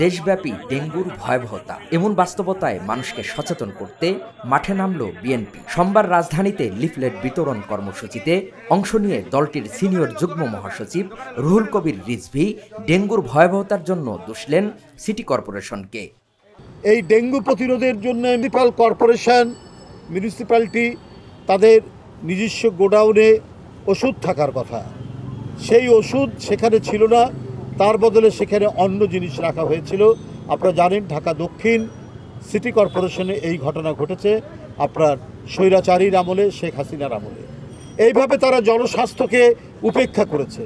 দেশব্যাপী ডেঙ্গুর ভয়াবহতা এমন বাস্তবতায় মানুষকে সচেতন করতে মাঠে নামল বিএনপি। সোমবার রাজধানীতে লিফলেট বিতরণ কর্মসূচিতে অংশ নিয়ে দলটির সিনিয়র যুগ্ম মহাসচিব রুহুল কবির রিজভী ডেঙ্গুর ভয়াবহতার জন্য দুষলেন সিটি কর্পোরেশনকে। এই ডেঙ্গু প্রতিরোধের জন্য মিউনিসিপ্যালিটি তাদের নিজস্ব গোডাউনে ওষুধ থাকার কথা, সেই ওষুধ সেখানে ছিল না, তার বদলে সেখানে অন্য জিনিস রাখা হয়েছিল। আপনারা জানেন ঢাকা দক্ষিণ সিটি কর্পোরেশনে এই ঘটনা ঘটেছে আপনার স্বৈরাচারীর আমলে, শেখ হাসিনার আমলে। এইভাবে তারা জনস্বাস্থ্যকে উপেক্ষা করেছে,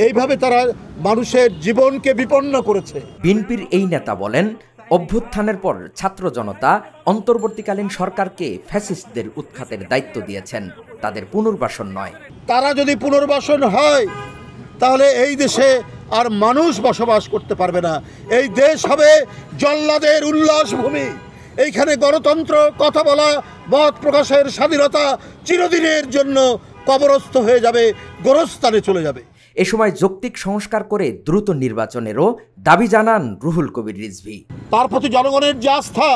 এইভাবে তারা মানুষের জীবনকে বিপন্ন করেছে। বিএনপির এই নেতা বলেন, অভ্যুত্থানের পর ছাত্র জনতা অন্তর্বর্তীকালীন সরকারকে ফ্যাসিস্টদের উৎখাতের দায়িত্ব দিয়েছেন, তাদের পুনর্বাসন নয়। তারা যদি পুনর্বাসন হয় তাহলে এই দেশে আর মানুষ বসবাস করতে পারবে না। এই দেশ হবে জল্লাদের উল্লাসভূমি। এইখানে গণতন্ত্র, কথা বলা, মত প্রকাশের স্বাধীনতা চিরদিনের জন্য কবরস্থ হয়ে যাবে, গোরস্থানে চলে যাবে। এ সময় যৌক্তিক সংস্কার করে দ্রুত নির্বাচনেরও দাবি জানান রুহুল কবির রিজভী। তার প্রতি জনগণের যে আস্থা,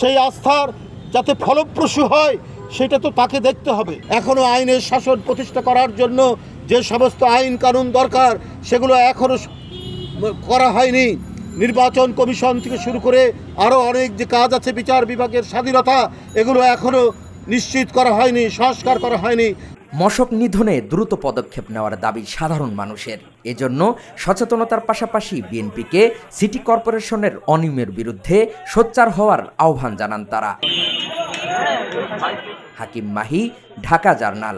সেই আস্থার যাতে ফলপ্রসূ হয় সেটা তো তাকে দেখতে হবে। এখনো আইনের শাসন প্রতিষ্ঠা করার জন্য যে সমস্ত আইন কানুন দরকার সেগুলো এখনো করা হয়নি। নির্বাচন কমিশন থেকে শুরু করে আরও অনেক যে কাজ আছে, বিচার বিভাগের স্বাধীনতা, এগুলো এখনো নিশ্চিত করা হয়নি, সংস্কার করা হয়নি। মশক নিধনে দ্রুত পদক্ষেপ নেওয়ার দাবি সাধারণ মানুষের। এজন্য সচেতনতার পাশাপাশি বিএনপিকে সিটি কর্পোরেশনের অনিয়মের বিরুদ্ধে সোচ্চার হওয়ার আহ্বান জানান তারা। হাকিম মাহি, ঢাকা জার্নাল।